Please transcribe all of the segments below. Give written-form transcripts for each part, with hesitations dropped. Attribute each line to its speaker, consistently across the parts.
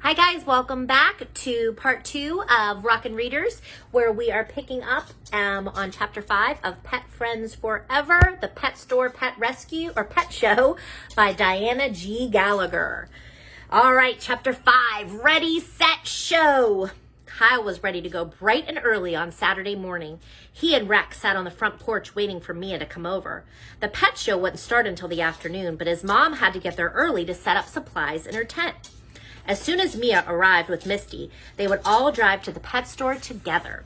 Speaker 1: Hi guys, welcome back to part 2 of Rockin' Readers, where we are picking up on chapter 5 of Pet Friends Forever, the Pet Store Pet Rescue or Pet Show by Diana G. Gallagher. All right, chapter 5, ready, set, show. Kyle was ready to go bright and early on Saturday morning. He and Rex sat on the front porch waiting for Mia to come over. The pet show wouldn't start until the afternoon, but his mom had to get there early to set up supplies in her tent. As soon as Mia arrived with Misty, they would all drive to the pet store together.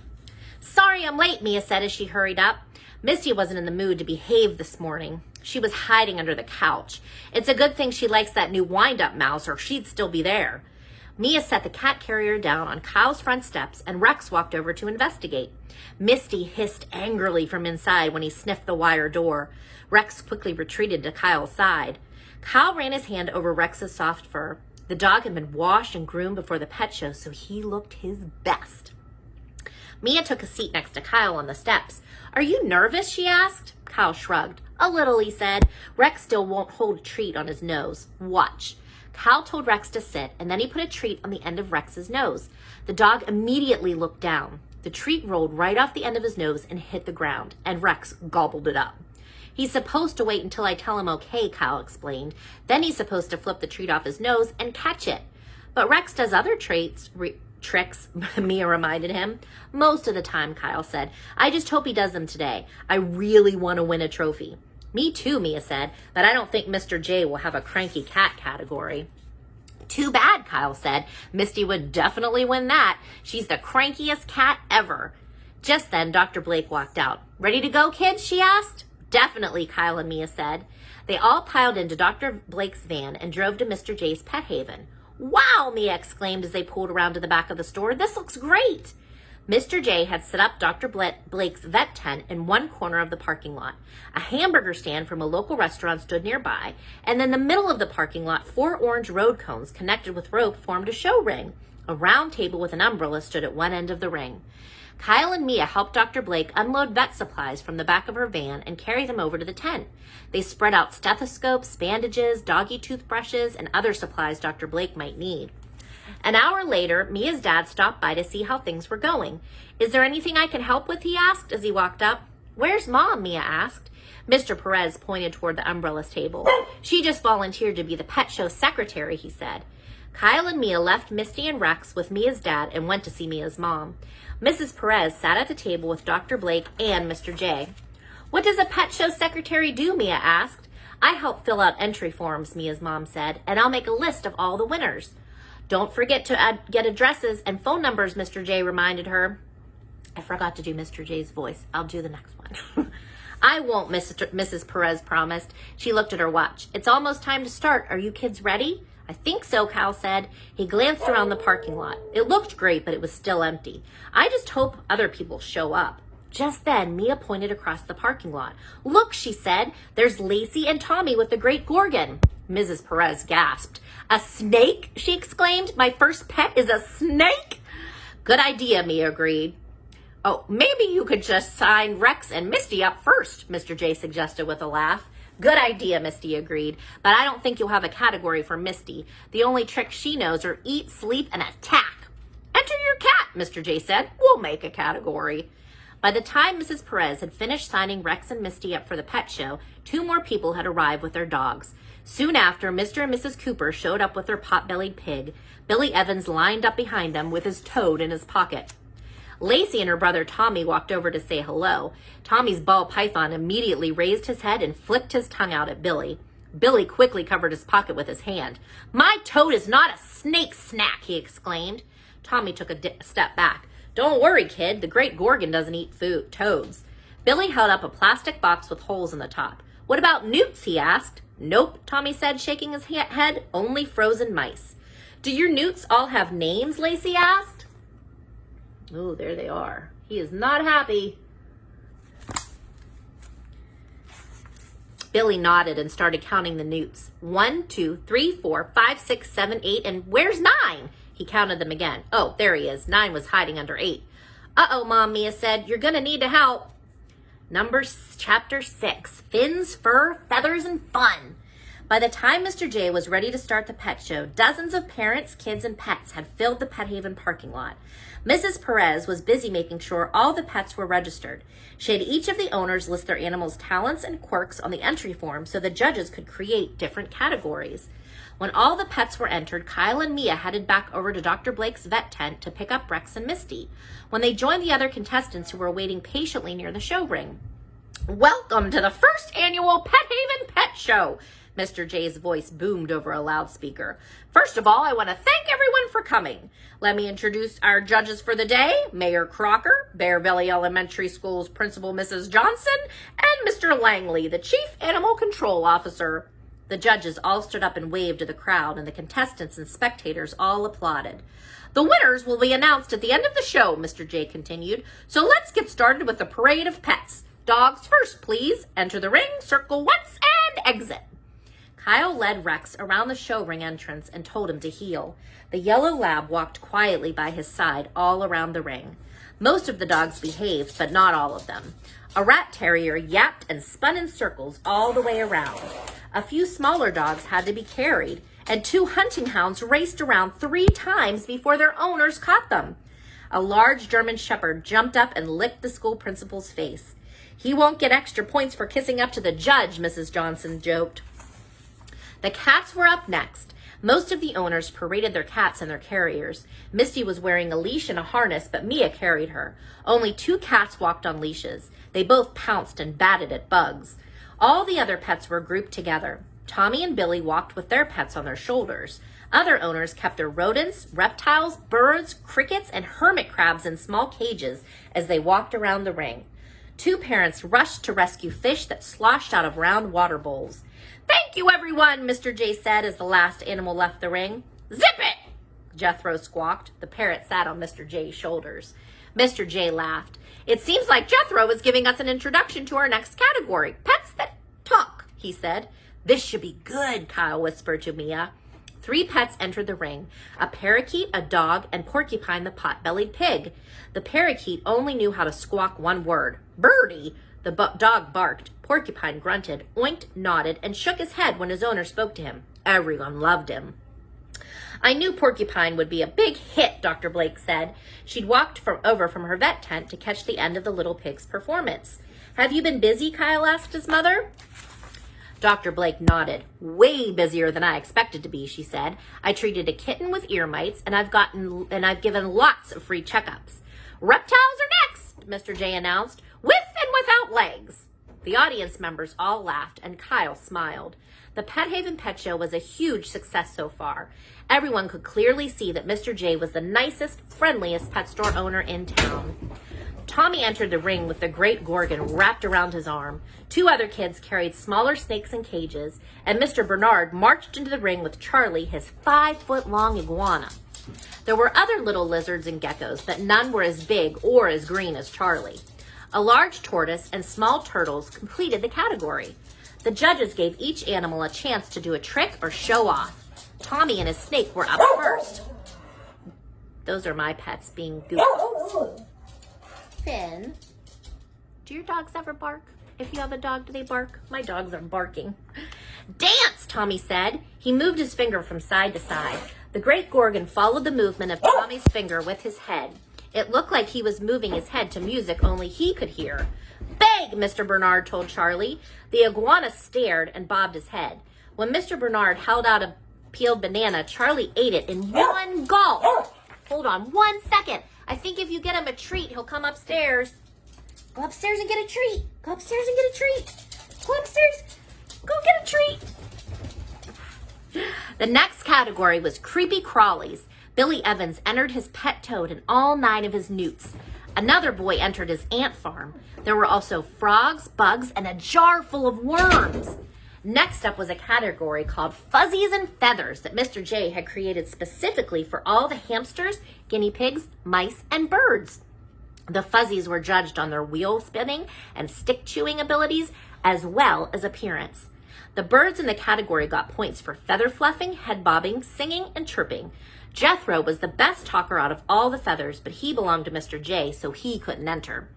Speaker 1: "Sorry I'm late," Mia said as she hurried up. Misty wasn't in the mood to behave this morning. She was hiding under the couch. It's a good thing she likes that new wind-up mouse, or she'd still be there. Mia set the cat carrier down on Kyle's front steps, and Rex walked over to investigate. Misty hissed angrily from inside when he sniffed the wire door. Rex quickly retreated to Kyle's side. Kyle ran his hand over Rex's soft fur. The dog had been washed and groomed before the pet show, so he looked his best. Mia took a seat next to Kyle on the steps. "Are you nervous?" she asked. Kyle shrugged. "A little," he said. "Rex still won't hold a treat on his nose. Watch." Kyle told Rex to sit, and then he put a treat on the end of Rex's nose. The dog immediately looked down. The treat rolled right off the end of his nose and hit the ground, and Rex gobbled it up. "He's supposed to wait until I tell him okay," Kyle explained. "Then he's supposed to flip the treat off his nose and catch it." "But Rex does other tricks," Mia reminded him. "Most of the time," Kyle said. "I just hope he does them today. I really want to win a trophy." "Me too," Mia said, "but I don't think Mr. J will have a cranky cat category." "Too bad," Kyle said. "Misty would definitely win that. She's the crankiest cat ever." Just then, Dr. Blake walked out. "Ready to go, kids?" she asked. "Definitely," Kyle and Mia said. They all piled into Dr. Blake's van and drove to Mr. J's Pet Haven. "Wow," Mia exclaimed as they pulled around to the back of the store. "This looks great." Mr. J had set up Dr. Blake's vet tent in one corner of the parking lot. A hamburger stand from a local restaurant stood nearby, and in the middle of the parking lot, 4 orange road cones connected with rope formed a show ring. A round table with an umbrella stood at one end of the ring. Kyle and Mia helped Dr. Blake unload vet supplies from the back of her van and carry them over to the tent. They spread out stethoscopes, bandages, doggy toothbrushes, and other supplies Dr. Blake might need. An hour later, Mia's dad stopped by to see how things were going. "Is there anything I can help with?" he asked as he walked up. "Where's Mom?" Mia asked. Mr. Perez pointed toward the umbrella table. "She just volunteered to be the pet show secretary," he said. Kyle and Mia left Misty and Rex with Mia's dad and went to see Mia's mom. Mrs. Perez sat at the table with Dr. Blake and Mr. J. "What does a pet show secretary do?" Mia asked. "I help fill out entry forms," Mia's mom said, "and I'll make a list of all the winners." "Don't forget to get addresses and phone numbers," Mr. J reminded her. I forgot to do Mr. J's voice. I'll do the next one. "I won't," Mrs. Perez promised. She looked at her watch. "It's almost time to start. Are you kids ready?" "I think so," Kyle said. He glanced around the parking lot. It looked great, but it was still empty. "I just hope other people show up." Just then, Mia pointed across the parking lot. "Look," she said. "There's Lacey and Tommy with the Great Gorgon." Mrs. Perez gasped. "A snake?" she exclaimed. "My first pet is a snake?" "Good idea," Mia agreed. "Oh, maybe you could just sign Rex and Misty up first," Mr. J suggested with a laugh. "Good idea," Misty agreed, "but I don't think you'll have a category for Misty. The only tricks she knows are eat, sleep, and attack." "Enter your cat," Mr. J said. "We'll make a category." By the time Mrs. Perez had finished signing Rex and Misty up for the pet show, 2 more people had arrived with their dogs. Soon after, Mr. and Mrs. Cooper showed up with their pot-bellied pig. Billy Evans lined up behind them with his toad in his pocket. Lacey and her brother Tommy walked over to say hello. Tommy's ball python immediately raised his head and flicked his tongue out at Billy. Billy quickly covered his pocket with his hand. "My toad is not a snake snack," he exclaimed. Tommy took a step back. "Don't worry, kid. The Great Gorgon doesn't eat toads." Billy held up a plastic box with holes in the top. "What about newts?" he asked. "Nope," Tommy said, shaking his head. "Only frozen mice." "Do your newts all have names?" Lacey asked. Oh, there they are. He is not happy. Billy nodded and started counting the newts. 1, 2, 3, 4, 5, 6, 7, 8, and where's 9? He counted them again. Oh, there he is. 9 was hiding under 8. "Uh-oh, Mom," Mia said. "You're gonna need to help." Chapter 6, Fins, Fur, Feathers, and Fun. By the time Mr. J was ready to start the pet show, dozens of parents, kids, and pets had filled the Pet Haven parking lot. Mrs. Perez was busy making sure all the pets were registered. She had each of the owners list their animals' talents and quirks on the entry form so the judges could create different categories. When all the pets were entered, Kyle and Mia headed back over to Dr. Blake's vet tent to pick up Rex and Misty, when they joined the other contestants who were waiting patiently near the show ring. "Welcome to the first annual Pet Haven Pet Show," Mr. J's voice boomed over a loudspeaker. "First of all, I want to thank everyone for coming. Let me introduce our judges for the day, Mayor Crocker, Bear Valley Elementary School's Principal Mrs. Johnson, and Mr. Langley, the Chief Animal Control Officer." The judges all stood up and waved to the crowd, and the contestants and spectators all applauded. "The winners will be announced at the end of the show," Mr. J continued. "So let's get started with the parade of pets. Dogs first, please. Enter the ring, circle once, and exit." Kyle led Rex around the show ring entrance and told him to heel. The yellow lab walked quietly by his side all around the ring. Most of the dogs behaved, but not all of them. A rat terrier yapped and spun in circles all the way around. A few smaller dogs had to be carried, and 2 hunting hounds raced around 3 times before their owners caught them. A large German shepherd jumped up and licked the school principal's face. "He won't get extra points for kissing up to the judge," Mrs. Johnson joked. The cats were up next. Most of the owners paraded their cats and their carriers. Misty was wearing a leash and a harness, but Mia carried her. Only 2 cats walked on leashes. They both pounced and batted at bugs. All the other pets were grouped together. Tommy and Billy walked with their pets on their shoulders. Other owners kept their rodents, reptiles, birds, crickets, and hermit crabs in small cages as they walked around the ring. 2 parents rushed to rescue fish that sloshed out of round water bowls. "Thank you, everyone," Mr. J said as the last animal left the ring. "Zip it!" Jethro squawked. The parrot sat on Mr. J's shoulders. Mr. J laughed. "It seems like Jethro is giving us an introduction to our next category, pets that talk," he said. "This should be good," Kyle whispered to Mia. 3 pets entered the ring, a parakeet, a dog, and Porcupine the pot-bellied pig. The parakeet only knew how to squawk one word, "Birdie." The dog barked. Porcupine grunted, oinked, nodded, and shook his head when his owner spoke to him. Everyone loved him. "I knew Porcupine would be a big hit," Dr. Blake said. She'd walked over from her vet tent to catch the end of the little pig's performance. "Have you been busy?" Kyle asked his mother. Dr. Blake nodded. "Way busier than I expected to be," she said. "I treated a kitten with ear mites, and I've given lots of free checkups." "Reptiles are next," Mr. J announced, "with and without legs." The audience members all laughed, and Kyle smiled. The Pet Haven Pet Show was a huge success so far. Everyone could clearly see that Mr. J was the nicest, friendliest pet store owner in town. Tommy entered the ring with the great Gorgon wrapped around his arm. 2 other kids carried smaller snakes in cages, and Mr. Bernard marched into the ring with Charlie, his 5-foot-long iguana. There were other little lizards and geckos, but none were as big or as green as Charlie. A large tortoise and small turtles completed the category. The judges gave each animal a chance to do a trick or show off. Tommy and his snake were up first. Those are my pets being goofy. Finn, do your dogs ever bark? If you have a dog, do they bark? My dogs are barking. "Dance," Tommy said. He moved his finger from side to side. The great Gorgon followed the movement of Tommy's finger with his head. It looked like he was moving his head to music only he could hear. "Beg," Mr. Bernard told Charlie. The iguana stared and bobbed his head. When Mr. Bernard held out a peeled banana, Charlie ate it in one gulp. "Hold on 1 second. I think if you get him a treat, he'll come upstairs." "Go upstairs and get a treat. Go upstairs and get a treat. Go upstairs. Go get a treat." The next category was creepy crawlies. Billy Evans entered his pet toad and all 9 of his newts. Another boy entered his ant farm. There were also frogs, bugs, and a jar full of worms. Next up was a category called Fuzzies and Feathers that Mr. J had created specifically for all the hamsters, guinea pigs, mice, and birds. The Fuzzies were judged on their wheel spinning and stick chewing abilities, as well as appearance. The birds in the category got points for feather fluffing, head bobbing, singing, and chirping. Jethro was the best talker out of all the feathers, but he belonged to Mr. J, so he couldn't enter.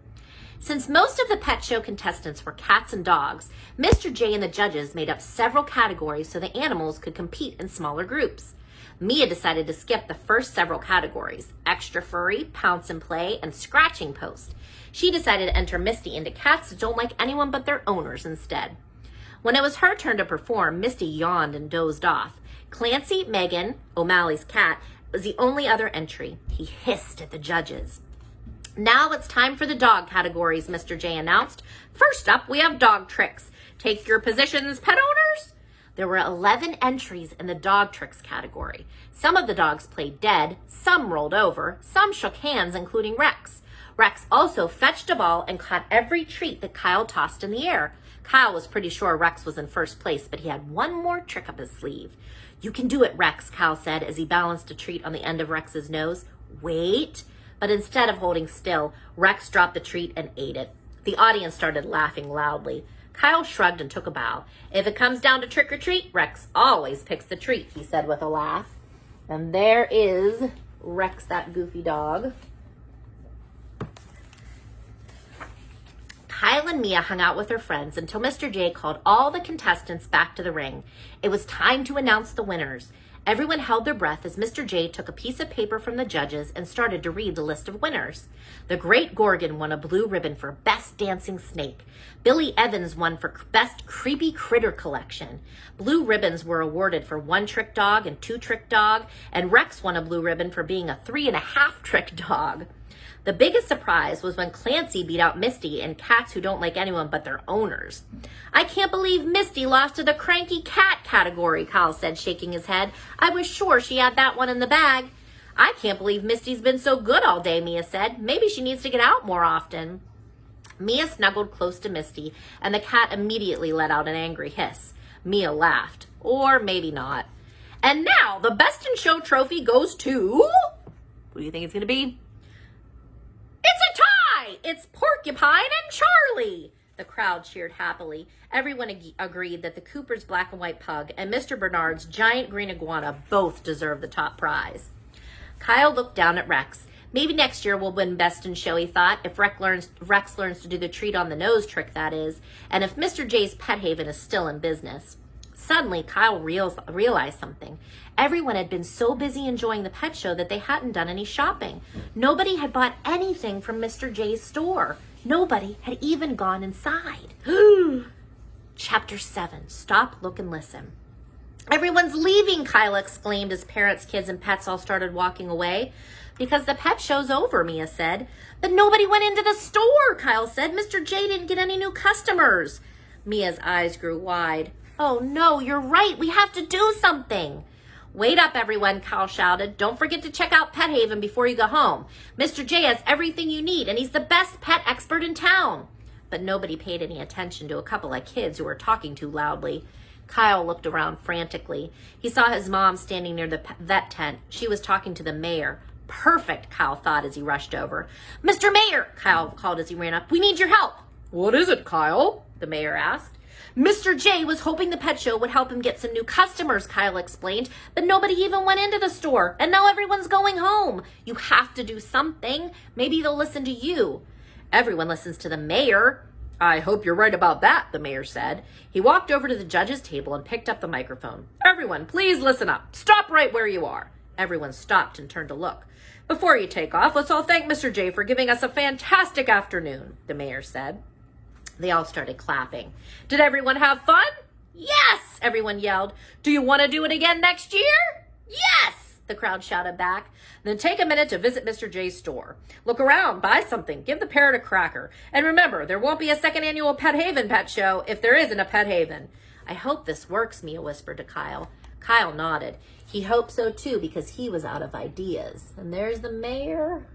Speaker 1: Since most of the pet show contestants were cats and dogs, Mr. J and the judges made up several categories so the animals could compete in smaller groups. Mia decided to skip the first several categories: extra furry, pounce and play, and scratching post. She decided to enter Misty into cats that don't like anyone but their owners instead. When it was her turn to perform, Misty yawned and dozed off. Clancy, Megan, O'Malley's cat, was the only other entry. He hissed at the judges. Now it's time for the dog categories, Mr. J announced. First up, we have dog tricks. Take your positions, pet owners. There were 11 entries in the dog tricks category. Some of the dogs played dead, some rolled over, some shook hands, including Rex. Rex also fetched a ball and caught every treat that Kyle tossed in the air. Kyle was pretty sure Rex was in first place, but he had one more trick up his sleeve. You can do it, Rex, Kyle said as he balanced a treat on the end of Rex's nose. Wait. But instead of holding still, Rex dropped the treat and ate it. The audience started laughing loudly. Kyle shrugged and took a bow. If it comes down to trick or treat, Rex always picks the treat, he said with a laugh. And there is Rex, that goofy dog. Kyle and Mia hung out with their friends until Mr. J called all the contestants back to the ring. It was time to announce the winners. Everyone held their breath as Mr. J took a piece of paper from the judges and started to read the list of winners. The Great Gorgon won a blue ribbon for Best Dancing Snake. Billy Evans won for Best Creepy Critter Collection. Blue ribbons were awarded for 1 trick dog and 2 trick dog, and Rex won a blue ribbon for being a 3.5 trick dog. The biggest surprise was when Clancy beat out Misty in cats who don't like anyone but their owners. I can't believe Misty lost to the cranky cat category, Kyle said, shaking his head. I was sure she had that one in the bag. I can't believe Misty's been so good all day, Mia said. Maybe she needs to get out more often. Mia snuggled close to Misty, and the cat immediately let out an angry hiss. Mia laughed. Or maybe not. And now, the Best in Show trophy goes to... What do you think it's going to be? It's a tie! It's Porcupine and Charlie! The crowd cheered happily. Everyone agreed that the Cooper's black and white pug and Mr. Bernard's giant green iguana both deserved the top prize. Kyle looked down at Rex. Maybe next year we'll win Best in Show, he thought, if Rex learns to do the treat on the nose trick, that is, and if Mr. J's Pet Haven is still in business. Suddenly, Kyle realized something. Everyone had been so busy enjoying the pet show that they hadn't done any shopping. Nobody had bought anything from Mr. J's store. Nobody had even gone inside. Chapter 7, Stop, Look, and Listen. Everyone's leaving, Kyle exclaimed as parents, kids, and pets all started walking away. Because the pet show's over, Mia said. But nobody went into the store, Kyle said. Mr. J didn't get any new customers. Mia's eyes grew wide. Oh no, you're right. We have to do something. Wait up, everyone, Kyle shouted. Don't forget to check out Pet Haven before you go home. Mr. J has everything you need, and he's the best pet expert in town. But nobody paid any attention to a couple of kids who were talking too loudly. Kyle looked around frantically. He saw his mom standing near the vet tent. She was talking to the mayor. Perfect, Kyle thought as he rushed over. Mr. Mayor, Kyle called as he ran up. We need your help. What is it, Kyle? The mayor asked. Mr. J was hoping the pet show would help him get some new customers, Kyle explained, but nobody even went into the store, and now everyone's going home. You have to do something. Maybe they'll listen to you. Everyone listens to the mayor. I hope you're right about that, the mayor said. He walked over to the judge's table and picked up the microphone. Everyone, please listen up. Stop right where you are. Everyone stopped and turned to look. Before you take off, let's all thank Mr. J for giving us a fantastic afternoon, the mayor said. They all started clapping. Did everyone have fun? Yes, everyone yelled. Do you want to do it again next year? Yes, the crowd shouted back. Then take a minute to visit Mr. J's store. Look around, buy something, give the parrot a cracker. And remember, there won't be a second annual Pet Haven pet show if there isn't a Pet Haven. I hope this works, Mia whispered to Kyle. Kyle nodded. He hoped so too because he was out of ideas. And there's the mayor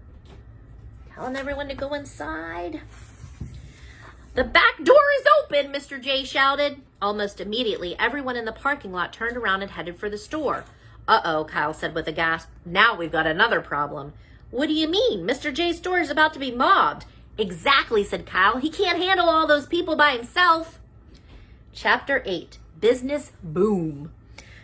Speaker 1: telling everyone to go inside. The back door is open, Mr. J shouted. Almost immediately, everyone in the parking lot turned around and headed for the store. Uh-oh, Kyle said with a gasp. Now we've got another problem. What do you mean? Mr. J's store is about to be mobbed. Exactly, said Kyle. He can't handle all those people by himself. Chapter 8, Business Boom.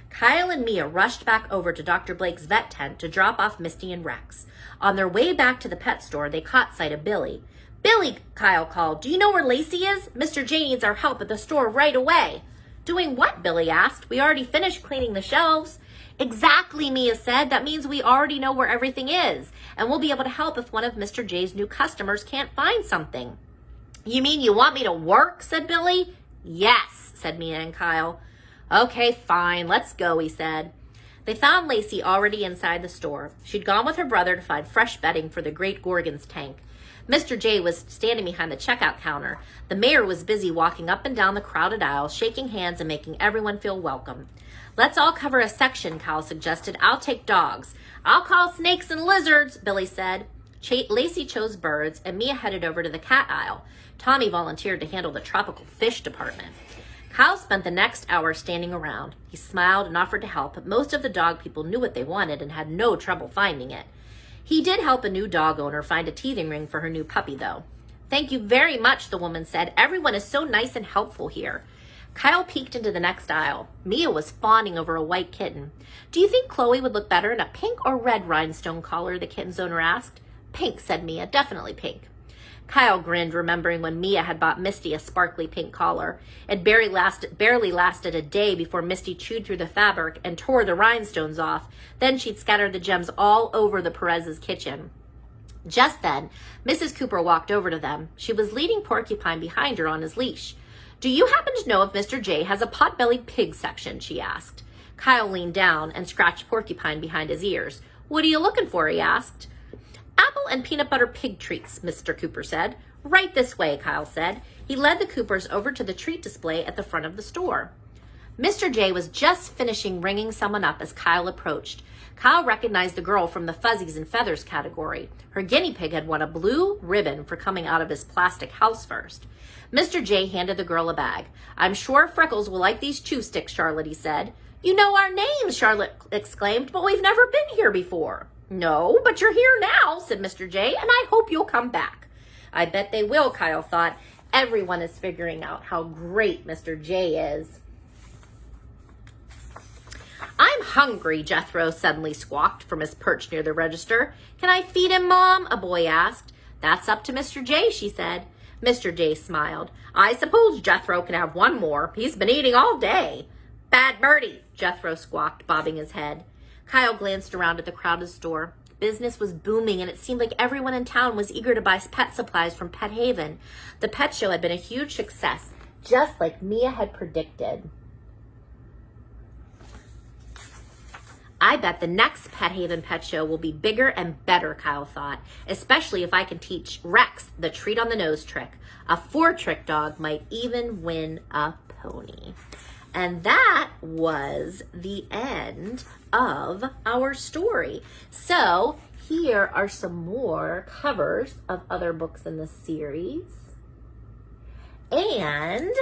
Speaker 1: Kyle and Mia rushed back over to Dr. Blake's vet tent to drop off Misty and Rex. On their way back to the pet store, they caught sight of Billy. Billy, Kyle called, do you know where Lacey is? Mr. J needs our help at the store right away. Doing what? Billy asked. We already finished cleaning the shelves. Exactly, Mia said. That means we already know where everything is, and we'll be able to help if one of Mr. J's new customers can't find something. You mean you want me to work? Said Billy. Yes, said Mia and Kyle. Okay, fine, let's go, he said. They found Lacey already inside the store. She'd gone with her brother to find fresh bedding for the Great Gorgon's tank. Mr. J was standing behind the checkout counter. The mayor was busy walking up and down the crowded aisles, shaking hands and making everyone feel welcome. Let's all cover a section, Kyle suggested. I'll take dogs. I'll call snakes and lizards, Billy said. Lacey chose birds, and Mia headed over to the cat aisle. Tommy volunteered to handle the tropical fish department. Kyle spent the next hour standing around. He smiled and offered to help, but most of the dog people knew what they wanted and had no trouble finding it. He did help a new dog owner find a teething ring for her new puppy, though. Thank you very much, the woman said. Everyone is so nice and helpful here. Kyle peeked into the next aisle. Mia was fawning over a white kitten. Do you think Chloe would look better in a pink or red rhinestone collar, the kitten's owner asked. Pink, said Mia. Definitely pink. Kyle grinned, remembering when Mia had bought Misty a sparkly pink collar. It barely lasted a day before Misty chewed through the fabric and tore the rhinestones off. Then she'd scattered the gems all over the Perez's kitchen. Just then, Mrs. Cooper walked over to them. She was leading Porcupine behind her on his leash. Do you happen to know if Mr. J has a pot-bellied pig section? She asked. Kyle leaned down and scratched Porcupine behind his ears. What are you looking for? He asked. Apple and peanut butter pig treats, Mr. Cooper said. Right this way, Kyle said. He led the Coopers over to the treat display at the front of the store. Mr. J was just finishing ringing someone up as Kyle approached. Kyle recognized the girl from the fuzzies and feathers category. Her guinea pig had won a blue ribbon for coming out of his plastic house first. Mr. J handed the girl a bag. I'm sure Freckles will like these chew sticks, Charlotte, he said. You know our names, Charlotte exclaimed, but we've never been here before. No, but you're here now, said Mr. J, and I hope you'll come back. I bet they will, Kyle thought. Everyone is figuring out how great Mr. J is. I'm hungry, Jethro suddenly squawked from his perch near the register. Can I feed him, Mom? A boy asked. That's up to Mr. J, she said. Mr. J smiled. I suppose Jethro can have one more. He's been eating all day. Bad birdie, Jethro squawked, bobbing his head. Kyle glanced around at the crowded store. Business was booming, and it seemed like everyone in town was eager to buy pet supplies from Pet Haven. The pet show had been a huge success, just like Mia had predicted. I bet the next Pet Haven pet show will be bigger and better, Kyle thought, especially if I can teach Rex the treat on the nose trick. A 4-trick dog might even win a pony. And that was the end of our story. So here are some more covers of other books in the series. And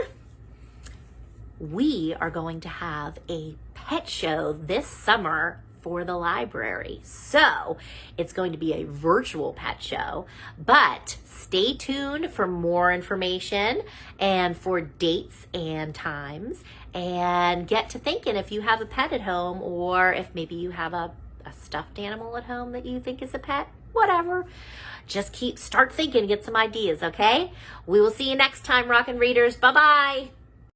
Speaker 1: we are going to have a pet show this summer for the library. So it's going to be a virtual pet show, but stay tuned for more information and for dates and times, and get to thinking if you have a pet at home, or if maybe you have a stuffed animal at home that you think is a pet, whatever. Just start thinking, get some ideas, okay? We will see you next time, Rockin' Readers. Bye-bye.